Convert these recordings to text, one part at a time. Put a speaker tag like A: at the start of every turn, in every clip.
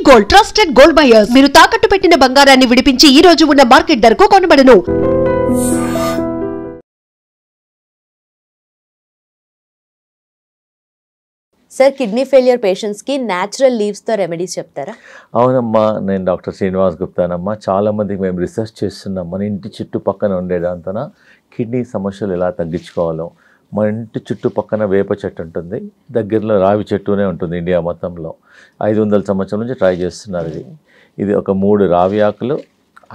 A: Gold trusted gold buyers. మీరు తాకట్టు పెట్టిన బంగారాన్ని విడిపించి ఈ రోజు ఉన్న మార్కెట్ ధరకు కొనబడును.
B: సార్, కిడ్నీ ఫెయిలియర్ పేషెంట్స్ కి న్యాచురల్ లీవ్స్ తో రెమెడీస్ చెప్తారా?
C: అవునమ్మా, నేను డాక్టర్ శ్రీనివాస్ గుప్తానమ్మా. చాలామందికి మేము రీసెర్చ్ చేస్తున్నాం. మన ఇంటి చుట్టుపక్కన ఉండేదాంతన కిడ్నీ సమస్యలు ఎలా తగ్గించుకోవాలో. మన ఇంటి చుట్టుపక్కన వేప చెట్టు ఉంటుంది, దగ్గరలో రావి చెట్టునే ఉంటుంది. ఇండియా మొత్తంలో 500 సంవత్సరాల నుంచి ట్రై చేస్తున్నారు. ఇది ఒక 3 రావి ఆకులు,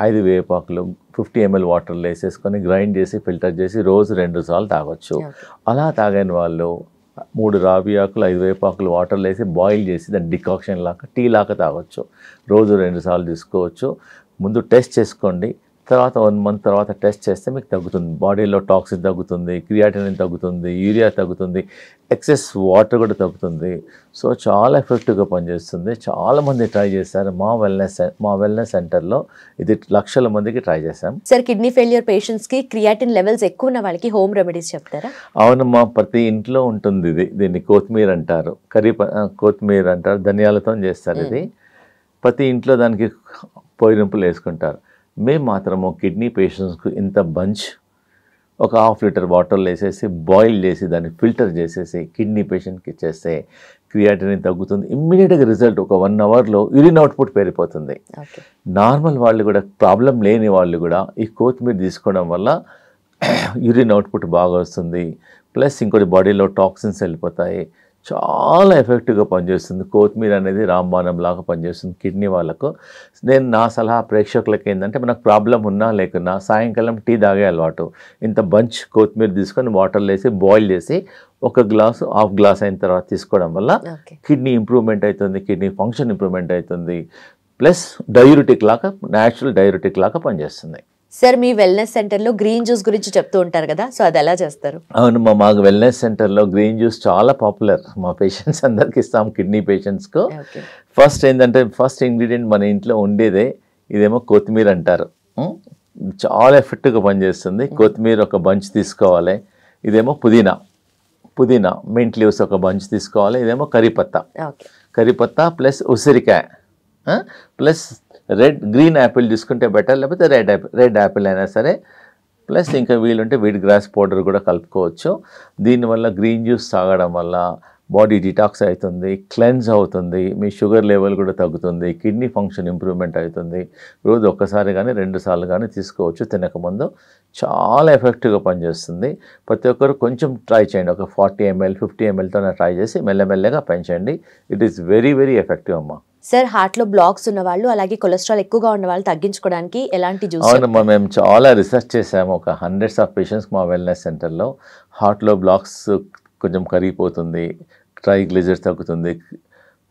C: 5 వేపాకులు 50 ml వాటర్లో వేసేసుకొని గ్రైండ్ చేసి ఫిల్టర్ చేసి రోజు 2 సార్లు తాగొచ్చు. అలా తాగని వాళ్ళు 3 రావి ఆకులు 5 వేపాకులు వాటర్లో వేసి బాయిల్ చేసి దాన్ని డికాక్షన్ లాగా టీ లాగా తాగొచ్చు. రోజు 2 సార్లు తీసుకోవచ్చు. ముందు టెస్ట్ చేసుకోండి, తర్వాత 1 మంత్ తర్వాత టెస్ట్ చేస్తే మీకు తగ్గుతుంది. బాడీలో టాక్సిన్ తగ్గుతుంది, క్రియాటినిన్ తగ్గుతుంది, యూరియా తగ్గుతుంది, ఎక్సెస్ వాటర్ కూడా తగ్గుతుంది. సో చాలా ఎఫెక్టివ్గా పనిచేస్తుంది. చాలామంది ట్రై చేశారు. మా వెల్నెస్ సెంటర్లో ఇది లక్షల మందికి ట్రై చేశాం.
B: సార్, కిడ్నీ ఫెయిలియర్ పేషెంట్స్ కి క్రియాటిన్ లెవెల్స్ ఎక్కువ ఉన్న వాళ్ళకి హోమ్ రెమెడీస్ చెప్తారా?
C: అవునమ్మా, ప్రతి ఇంట్లో ఉంటుంది. దీన్ని కొత్తిమీర అంటారు, కొత్తిమీర అంటారు, ధనియాలతో చేస్తారు. ఇది ప్రతి ఇంట్లో దానికి పొయ్యింపులు వేసుకుంటారు. మేము మాత్రము కిడ్నీ పేషెంట్స్కు ఇంత బంచ్ ఒక 1/2 లీటర్ వాటర్లో వేసేసి బాయిల్ చేసి దాన్ని ఫిల్టర్ చేసేసి కిడ్నీ పేషెంట్కి ఇచ్చేస్తే క్రియాటినిన్ తగ్గుతుంది. ఇమ్మీడియట్గా రిజల్ట్ ఒక 1 అవర్లో యూరిన్ అవుట్పుట్ పెరిగిపోతుంది. నార్మల్ వాళ్ళు కూడా, ప్రాబ్లం లేని వాళ్ళు కూడా ఈ కొత్తిమీర తీసుకోవడం వల్ల యూరిన్ అవుట్పుట్ బాగా వస్తుంది. ప్లస్ ఇంకోటి బాడీలో టాక్సిన్స్ వెళ్ళిపోతాయి. చాలా ఎఫెక్టివ్గా పనిచేస్తుంది. కొత్తిమీర అనేది రాంబాణం లాగా పనిచేస్తుంది కిడ్నీ వాళ్ళకు. నేను నా సలహా ప్రేక్షకులకి ఏంటంటే, మనకు ప్రాబ్లం ఉన్నా లేకున్నా సాయంకాలం టీ తాగే అలవాటు. ఇంత బంచ్ కొత్తిమీర తీసుకొని వాటర్లో వేసి బాయిల్ చేసి 1 గ్లాసు 1/2 గ్లాస్ అయిన తర్వాత తీసుకోవడం వల్ల కిడ్నీ ఇంప్రూవ్మెంట్ అవుతుంది, కిడ్నీ ఫంక్షన్ ఇంప్రూవ్మెంట్ అవుతుంది. ప్లస్ డయూరిటిక్ లాగా, న్యాచురల్ డయూరిటిక్ లాగా పనిచేస్తుంది.
B: సార్, మీ వెల్నెస్ సెంటర్లో గ్రీన్ జ్యూస్ గురించి చెప్తూ ఉంటారు కదా, సో అది ఎలా చేస్తారు?
C: అవును, మాకు వెల్నెస్ సెంటర్లో గ్రీన్ జ్యూస్ చాలా పాపులర్. మా పేషెంట్స్ అందరికి ఇస్తాం, కిడ్నీ పేషెంట్స్కు. ఫస్ట్ ఏంటంటే, ఫస్ట్ ఇంగ్రీడియంట్ మన ఇంట్లో ఉండేదే ఇదేమో కొత్తిమీర అంటారు. చాలా ఎఫెక్టివ్గా పనిచేస్తుంది. కొత్తిమీర ఒక బంచ్ తీసుకోవాలి. ఇదేమో పుదీనా మింట్ లీవ్స్ ఒక బంచ్ తీసుకోవాలి. ఇదేమో కరిపత్తా ప్లస్ ఉసిరికాయ ప్లస్ గ్రీన్ యాపిల్ తీసుకుంటే బెటర్, లేకపోతే రెడ్ యాపిల్ అయినా సరే. ప్లస్ ఇంకా వీలుంటే వీట్ గ్రాస్ పౌడర్ కూడా కలుపుకోవచ్చు. దీనివల్ల గ్రీన్ జ్యూస్ తాగడం వల్ల బాడీ డిటాక్స్ అవుతుంది, క్లెన్స్ అవుతుంది, మీ షుగర్ లెవెల్ కూడా తగ్గుతుంది, కిడ్నీ ఫంక్షన్ ఇంప్రూవ్మెంట్ అవుతుంది. రోజు 1 సారి కానీ 2 సార్లు కానీ తీసుకోవచ్చు తినకముందు. చాలా ఎఫెక్టివ్గా పనిచేస్తుంది. ప్రతి ఒక్కరు కొంచెం ట్రై చేయండి. ఒక 40 ml 50 mlతో ట్రై చేసి మెల్లమెల్లగా పెంచండి. It is very very effective అమ్మా.
B: సార్, హార్ట్లో బ్లాక్స్ ఉన్న వాళ్ళు, అలాగే కొలెస్ట్రాల్ ఎక్కువగా ఉన్న వాళ్ళు తగ్గించుకోవడానికి ఎలాంటి జ్యూస్?
C: అవునమ్మా, మేము చాలా రీసెర్చ్ చేసాము. ఒక 100s ఆఫ్ పేషెంట్స్ మా వెల్నెస్ సెంటర్లో. హార్ట్లో బ్లాక్స్ కొంచెం కరిగిపోతుంది, ట్రైగ్లిజరైడ్స్ తగ్గుతుంది,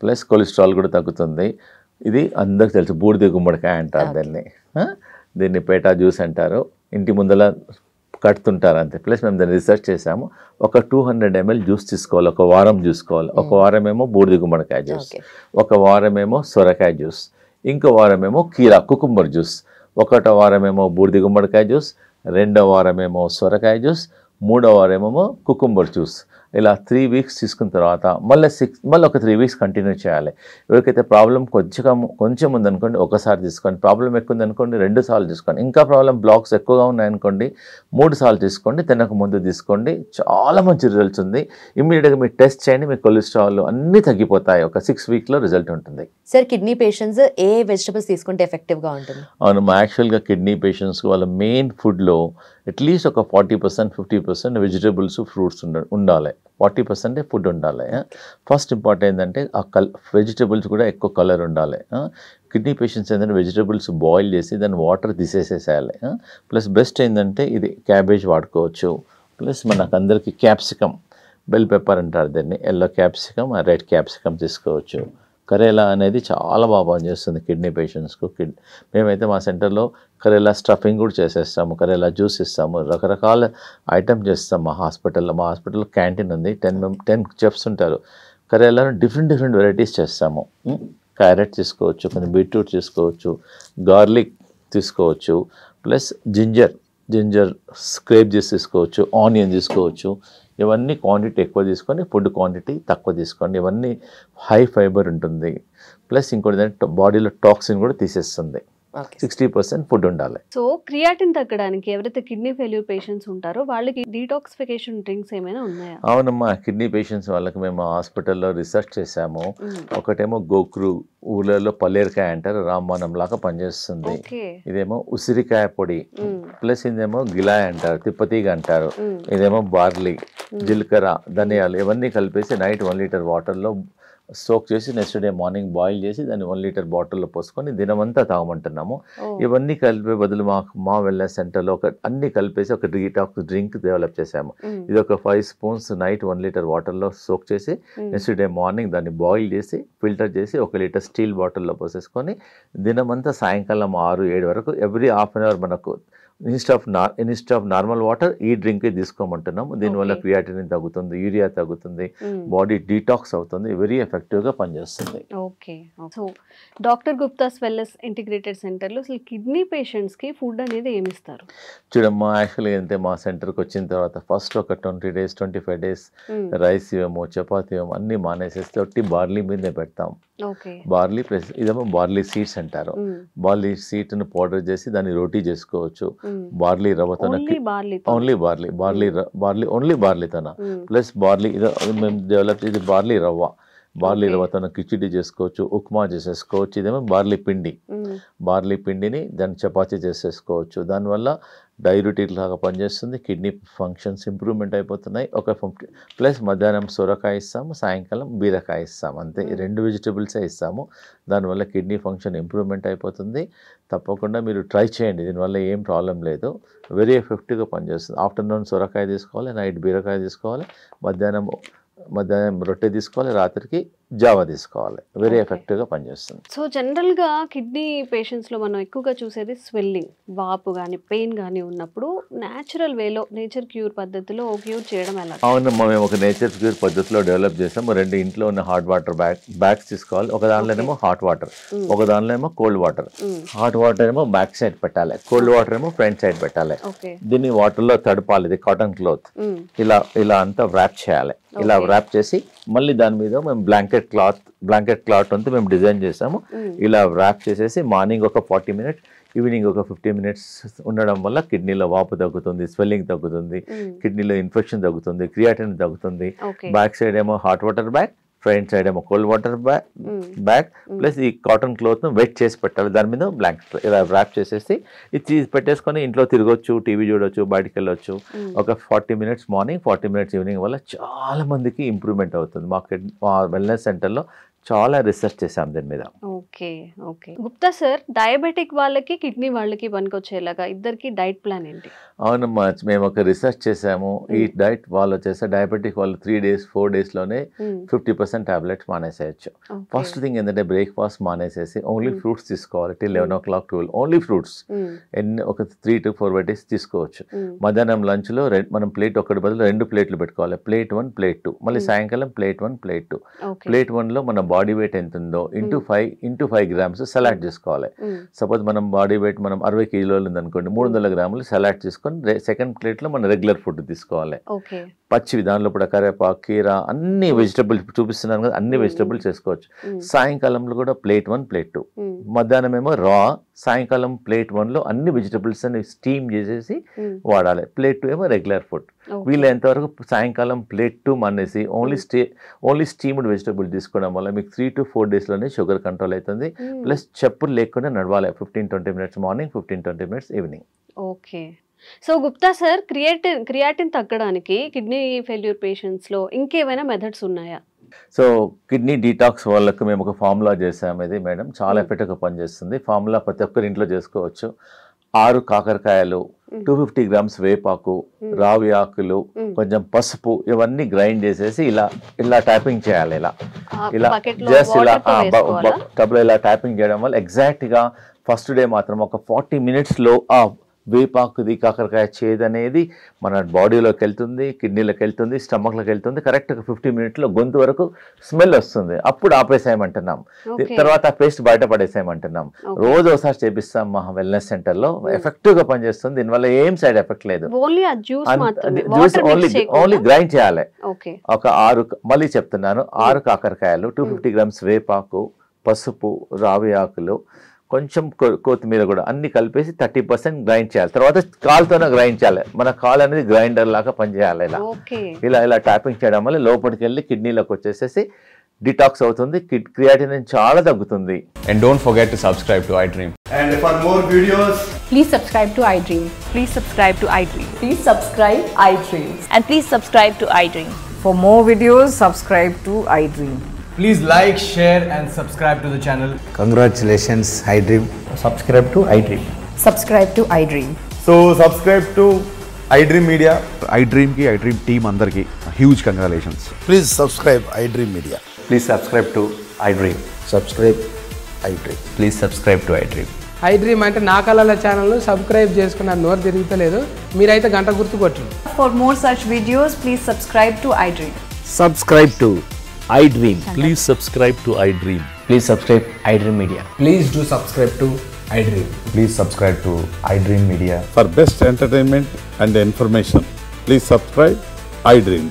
C: ప్లస్ కొలెస్ట్రాల్ కూడా తగ్గుతుంది. ఇది అందరికి తెలుసు, బూడిద గుమ్మడికాయ అంటారు దీన్ని పేటా జ్యూస్ అంటారు. ఇంటి ముందర కడుతుంటారు అంతే. ప్లస్ మేము దాన్ని రీసెర్చ్ చేసాము. ఒక 200 ml జ్యూస్ తీసుకోవాలి, 1 వారం చూసుకోవాలి. 1 వారం ఏమో బూడిద గుమ్మడికాయ జ్యూస్, 1 వారం ఏమో సొరకాయ జ్యూస్, ఇంకో వారం ఏమో కుకుంబర్ జ్యూస్. 1వ వారం ఏమో బూడిద గుమ్మడికాయ జ్యూస్, 2వ వారం ఏమో సొరకాయ జ్యూస్, 3వ వారం ఏమో కుకుంబర్ జ్యూస్. ఇలా 3 వీక్స్ తీసుకున్న తర్వాత మళ్ళీ ఒక 3 వీక్స్ కంటిన్యూ చేయాలి. ఎవరికైతే ప్రాబ్లం కొంచెం ఉందనుకోండి 1 సారి తీసుకోండి, ప్రాబ్లం ఎక్కువ ఉందనుకోండి 2 సార్లు తీసుకోండి, ఇంకా ప్రాబ్లం బ్లాక్స్ ఎక్కువగా ఉన్నాయనుకోండి 3 సార్లు తీసుకోండి, తినక ముందు తీసుకోండి. చాలా మంచి రిజల్ట్స్ ఉంది. ఇమ్మీడియట్గా మీరు టెస్ట్ చేయండి, మీ కొలెస్ట్రాల్ అన్నీ తగ్గిపోతాయి. ఒక 6 వీక్లో రిజల్ట్ ఉంటుంది.
B: సార్, కిడ్నీ పేషెంట్స్ ఏ వెజిటబుల్స్ తీసుకుంటే ఎఫెక్టివ్గా ఉంటుంది?
C: అవును, యాక్చువల్గా కిడ్నీ పేషెంట్స్కి వాళ్ళ మెయిన్ ఫుడ్లో అట్లీస్ట్ ఒక 40% 50% వెజిటబుల్స్ ఫ్రూట్స్ ఉండాలి. 40% ఫుడ్ ఉండాలి. ఫస్ట్ ఇంపార్టెంట్ ఏంటంటే వెజిటబుల్స్ కూడా ఎక్కువ కలర్ ఉండాలి. కిడ్నీ పేషెంట్స్ ఏంటంటే వెజిటబుల్స్ బాయిల్ చేసి దాన్ని వాటర్ తీసేసేసేయాలి. ప్లస్ బెస్ట్ ఏంటంటే ఇది క్యాబేజ్ వాడుకోవచ్చు. ప్లస్ మనకు అందరికీ క్యాప్సికమ్, బెల్ పెప్పర్ అంటారు దీన్ని, ఎల్లో క్యాప్సికమ్, రెడ్ క్యాప్సికమ్ తీసుకోవచ్చు. కరేలా అనేది చాలా బాగా పనిచేస్తుంది కిడ్నీ పేషెంట్స్కు. మేమైతే మా సెంటర్లో కరేలా స్టఫింగ్ కూడా చేసేస్తాము, కరేలా జ్యూస్ ఇస్తాము, రకరకాల ఐటమ్ చేస్తాం మా హాస్పిటల్లో. మా హాస్పిటల్లో క్యాంటీన్ ఉంది, 10 చెఫ్స్ ఉంటారు. కరేలాను డిఫరెంట్ వెరైటీస్ చేస్తాము. క్యారెట్ తీసుకోవచ్చు, కొంచెం బీట్రూట్ తీసుకోవచ్చు, గార్లిక్ తీసుకోవచ్చు, ప్లస్ జింజర్ జింజర్ స్క్రేప్ చేసి తీసుకోవచ్చు, ఆనియన్ తీసుకోవచ్చు. ఇవన్నీ క్వాంటిటీ ఎక్కువ తీసుకొని ఫుడ్ క్వాంటిటీ తక్కువ తీసుకోండి. ఇవన్నీ హై ఫైబర్ ఉంటుంది. ప్లస్ ఇంకోటి బాడీలో టాక్సిన్ కూడా తీసేస్తుంది. 60% ఫుడ్ ఉండాలి.
D: సో క్రియాటిన్ తగ్గడానికి ఎవరైతే కిడ్నీ ఫెయిల్యూర్ పేషెంట్స్ ఉంటారో వాళ్ళకి డీటాక్సిఫికేషన్ డ్రింక్స్ ఏమైనా ఉన్నాయా?
C: అవునమ్మా, కిడ్నీ పేషెంట్స్ వాళ్ళకి మేము హాస్పిటల్లో రీసెర్చ్ చేసాము. ఒకటేమో గోక్రు, ఊళ్ళలో పల్లేరుకాయ అంటారు, రామబాణం లాగా పనిచేస్తుంది. ఇదేమో ఉసిరికాయ పొడి, ప్లస్ ఇదేమో గిలాయ్ అంటారు, తిప్పతీగ అంటారు. ఇదేమో బార్లీ, జీలకర్ర, ధనియాలు ఇవన్నీ కలిపేసి నైట్ 1 లీటర్ వాటర్లో సోక్ చేసి నెక్స్ట్ డే మార్నింగ్ బాయిల్ చేసి దాన్ని 1 లీటర్ బాటిల్లో పోసుకొని దినమంతా తాగమంటున్నాము. ఇవన్నీ కలిపే బదులు మా వెల్నెస్ సెంటర్లో అన్ని కలిపేసి ఒక డీటాక్స్ డ్రింక్ డెవలప్ చేసాము. ఇది ఒక 5 స్పూన్స్ నైట్ 1 లీటర్ వాటర్లో సోక్ చేసి నెక్స్ట్ డే మార్నింగ్ దాన్ని బాయిల్ చేసి ఫిల్టర్ చేసి 1 లీటర్ స్టీల్ బాటిల్లో పోసేసుకొని దినమంతా సాయంకాలం 6-7 వరకు ఎవ్రీ హాఫ్ అన్ అవర్ మనకు ఇన్స్టెడ్ ఆఫ్ నార్మల్ వాటర్ ఈ డ్రింక్ తీసుకోమంటున్నాం. దీనివల్ల క్రియాటినిన్ తగ్గుతుంది, యూరియా తగ్గుతుంది, బాడీ డీటాక్స్ అవుతుంది, వెరీ ఎఫెక్టివ్గా పనిచేస్తుంది.
D: Okay. So doctor Gupta's wellness integrated సెంటర్లో అసలు కిడ్నీ పేషెంట్స్కి ఫుడ్ అనేది ఏమి ఇస్తారు?
C: చూడమ్మా, యాక్చువల్లీ అంటే మా సెంటర్కి వచ్చిన తర్వాత ఫస్ట్ ఒక 20 days 25 days రైస్ ఇవ్వము, చపాతీ ఇవ్వము, అన్నీ మానేసేస్తే ఒట్టి బార్లీ మీదే పెడతాం. బార్లీ ప్లస్ ఇదేమో బార్లీ సీడ్స్ అంటారు. బార్లీ సీడ్ని పౌడర్ చేసి దాన్ని రోటీ చేసుకోవచ్చు. బార్లీ రవ్వతో ఓన్లీ బార్లీతోన ప్లస్ బార్లీ మేము డెవలప్ చేసి బార్లీ రవ్వతో కిచిడి చేసుకోవచ్చు, ఉప్మా చేసేసుకోవచ్చు. ఇదేమో బార్లీ పిండిని దాన్ని చపాతీ చేసేసుకోవచ్చు. దానివల్ల డైయూరిటిక్ లాగా పనిచేస్తుంది, కిడ్నీ ఫంక్షన్స్ ఇంప్రూవ్మెంట్ అయిపోతున్నాయి. ప్లస్ మధ్యాహ్నం సొరకాయ ఇస్తాము, సాయంకాలం బీరకాయ ఇస్తాము, అంతే. 2 వెజిటబుల్సే ఇస్తాము. దానివల్ల కిడ్నీ ఫంక్షన్ ఇంప్రూవ్మెంట్ అయిపోతుంది. తప్పకుండా మీరు ట్రై చేయండి, దీనివల్ల ఏం ప్రాబ్లం లేదు, వెరీ ఎఫెక్టివ్గా పనిచేస్తుంది. ఆఫ్టర్నూన్ సొరకాయ తీసుకోవాలి, నైట్ బీరకాయ తీసుకోవాలి, మధ్యాహ్నం రొట్టె తీసుకోవాలి, రాత్రికి జావా తీసుకోవాలి, వెరీ ఎఫెక్టివ్గా పనిచేస్తుంది.
D: సో జనరల్గా కిడ్నీ పేషెంట్స్లో మనం ఎక్కువగా చూసేది స్వెల్లింగ్, వాపు కానీ పెయిన్ కానీ ఉన్నప్పుడు న్యాచురల్ వేలో నేచర్ క్యూర్ పద్ధతిలో క్యూర్ చేయడం ఎలా?
C: అవునమ్మా, మేము ఒక నేచర్ క్యూర్ పద్ధతిలో డెవలప్ చేసాము. 2 ఇంట్లో ఉన్న హాట్ వాటర్ బ్యాగ్స్ తీసుకోవాలి. ఒక దానిలోనేమో హాట్ వాటర్, ఒక దానిలో ఏమో కోల్డ్ వాటర్. హాట్ వాటర్ ఏమో బ్యాక్ సైడ్ పెట్టాలి, కోల్డ్ వాటర్ ఏమో ఫ్రంట్ సైడ్ పెట్టాలి. దీన్ని వాటర్లో తడపాలి. ఇది కాటన్ క్లాత్, ఇలా అంతా ర్యాప్ చేయాలి. ఇలా ర్యాప్ చేసి మళ్ళీ దాని మీద మేము బ్లాంకెట్ క్లాత్ అంతా మేము డిజైన్ చేసాము. ఇలా ర్యాప్ చేసేసి మార్నింగ్ ఒక 40 minutes, ఈవినింగ్ ఒక 15 minutes ఉండడం వల్ల కిడ్నీలో వాపు తగ్గుతుంది, స్వెల్లింగ్ తగ్గుతుంది, కిడ్నీలో ఇన్ఫెక్షన్ తగ్గుతుంది, క్రియాటిన్ తగ్గుతుంది. బ్యాక్ సైడ్ ఏమో hot water bag, front side ఏమో కోల్డ్ వాటర్ బ్యాగ్ ప్లస్ ఈ కాటన్ క్లాత్ను వెట్ చేసి పెట్టాలి. దాని మీద బ్లాంకెట్ ఇలా ర్యాప్ చేసేసి ఇది పెట్టేసుకొని ఇంట్లో తిరగొచ్చు, టీవీ చూడొచ్చు, బయటికి వెళ్ళొచ్చు. ఒక 40 minutes మార్నింగ్, 40 minutes ఈవినింగ్ వల్ల చాలా మందికి ఇంప్రూవ్మెంట్ అవుతుంది. మా వెల్నెస్ సెంటర్లో చాలా రీసెర్చ్ చేసాం దీని మీద.
D: ఓకే. గుప్తా సార్, డయాబెటిక్ వాళ్ళకి కిడ్నీ వాళ్ళకి పనికొచ్చేలాగా ఇద్దరికి డైట్ ప్లాన్ ఏంటి?
C: అవునమ్మా, మేము ఒక రీసెర్చ్ చేసాము. ఈ డైట్ వాళ్ళు వచ్చేసి డయాబెటిక్ వాళ్ళు 3 days 4 daysలోనే 50% టాబ్లెట్స్ మానేసేయచ్చు. ఫస్ట్ థింగ్ ఏంటంటే బ్రేక్ఫాస్ట్ మానేసేసి ఓన్లీ ఫ్రూట్స్ తీసుకోవాలి. Till 11 o'clock 12 only fruits. ఒక 3 to 4 varieties తీసుకోవచ్చు. మధ్యాహ్నం లంచ్లో మనం ప్లేట్ ఒకటి బదులు 2 ప్లేట్లు పెట్టుకోవాలి. ప్లేట్ 1 ప్లేట్ 2, మళ్ళీ సాయంకాలం ప్లేట్ 1 ప్లేట్ 2. ప్లేట్ 1లో మన బాడీ వెయిట్ ఎంత ఉందో ఇంటూ 5 grams సలాడ్ చేసుకోవాలి. సపోజ్ మనం బాడీ వెయిట్ మనం 60 kg ఉందనుకోండి, 300 grams సలాడ్ చేసుకొని సెకండ్ ప్లేట్లో మనం రెగ్యులర్ ఫుడ్ తీసుకోవాలి. పచ్చివి దానిలో కూడా కరేపాకు, కీరా, అన్ని వెజిటబుల్స్ చూపిస్తున్నాను కదా, అన్ని వెజిటబుల్స్ చేసుకోవచ్చు. సాయంకాలంలో కూడా ప్లేట్ 1 ప్లేట్ 2. మధ్యాహ్నం ఏమో రా, సాయంకాలం ప్లేట్ 1లో అన్ని వెజిటబుల్స్ అని స్టీమ్ చేసేసి వాడాలి. ప్లేట్ 2 ఏమో రెగ్యులర్ ఫుడ్. వీళ్ళంతవరకు సాయంకాలం ప్లేట్ 2 మానేసి ఓన్లీ స్టీమ్డ్ వెజిటబుల్ తీసుకోవడం వల్ల మీకు 3 to 4 daysలోనే షుగర్ కంట్రోల్ అవుతుంది. ప్లస్ చెప్పులు లేకుండా నడవాలి 15-20 minutes morning, 15-20 minutes evening.
D: Okay. So Gupta sir, creatinine తగ్గడానికి కిడ్నీ ఫెయిల్యూర్ పేషెంట్స్లో ఇంకేమైనా మెథడ్స్ ఉన్నాయా?
C: సో కిడ్నీ డీటాక్స్ వాళ్ళకు మేము ఒక ఫార్ములా చేసాము. ఇది మేడం చాలా ఎఫెక్టివ్గా పనిచేస్తుంది. ఫార్ములా ప్రతి ఒక్కరి ఇంట్లో చేసుకోవచ్చు. 6 కాకరకాయలు, 250 grams వేపాకు, రావి ఆకులు, కొంచెం పసుపు, ఇవన్నీ గ్రైండ్ చేసేసి ఇలా ట్యాపింగ్ చేయాలి. ఇలా జస్ట్ ఇలా టబ్లో ఇలా ట్యాపింగ్ చేయడం వల్ల ఎగ్జాక్ట్గా ఫస్ట్ డే మాత్రం ఒక 40 minutesలో వేపాకుది కాకరకాయ చేదు అనేది మన బాడీలోకి వెళ్తుంది, కిడ్నీలోకి వెళ్తుంది, స్టమక్లోకి వెళ్తుంది. కరెక్ట్గా 15 మినిట్లో గొంతు వరకు స్మెల్ వస్తుంది. అప్పుడు ఆపేసేయమంటున్నాం. తర్వాత పేస్ట్ బయట పడేసేయమంటున్నాం. రోజు ఒకసారి చేపిస్తాం మా వెల్నెస్ సెంటర్లో. ఎఫెక్టివ్గా పనిచేస్తుంది. దీనివల్ల ఏం సైడ్ ఎఫెక్ట్ లేదు. జ్యూస్ ఓన్లీ గ్రైండ్ చేయాలి. ఒక 6 మళ్ళీ చెప్తున్నాను, 6 కాకరకాయలు, 250 గ్రామ్స్ వేపాకు, పసుపు, రావి ఆకులు, కొంచెం కొత్తిమీర కూడా అన్ని కలిపేసి 30% గ్రైండ్ చేయాలి. తర్వాత కాలుతోనే గ్రైండ్ చేయాలి. మన కాలు అనేది గ్రైండర్ లాగా పనిచేయాలి. ఇలా ట్యాపింగ్ చేయడం వల్ల లోపలికి వెళ్ళి కిడ్నీలోకి వచ్చేసేసి డిటాక్స్ అవుతుంది. క్రియాటినిన్ చాలా తగ్గుతుంది.
E: And don't forget to subscribe to iDream.
F: And for more videos,
G: please subscribe to iDream.
H: Please subscribe to iDream.
G: Please subscribe iDream.
H: And please subscribe to iDream.
G: For more videos, subscribe to iDream.
F: please like, share and subscribe to the channel.
I: Congratulations, iDream.
F: Subscribe to iDream.
G: Subscribe to iDream.
F: So subscribe to iDream Media.
J: iDream ki iDream team andarki huge congratulations.
I: Please subscribe iDream Media.
E: Please subscribe to iDream.
I: Subscribe iDream.
E: Please subscribe to iDream.
K: iDream అంటే నా కళల ఛానల్ను subscribe చేసుకున్న నోరు తిరుగుతలేదు. మీరైతే గంట గుర్తు కొట్టండి.
G: For more such videos, please subscribe to iDream.
I: Subscribe to iDream.
L: Please subscribe to iDream.
E: Please subscribe iDream Media.
F: Please do subscribe to iDream.
E: Please subscribe to iDream Media.
J: For best entertainment and information, please subscribe iDream.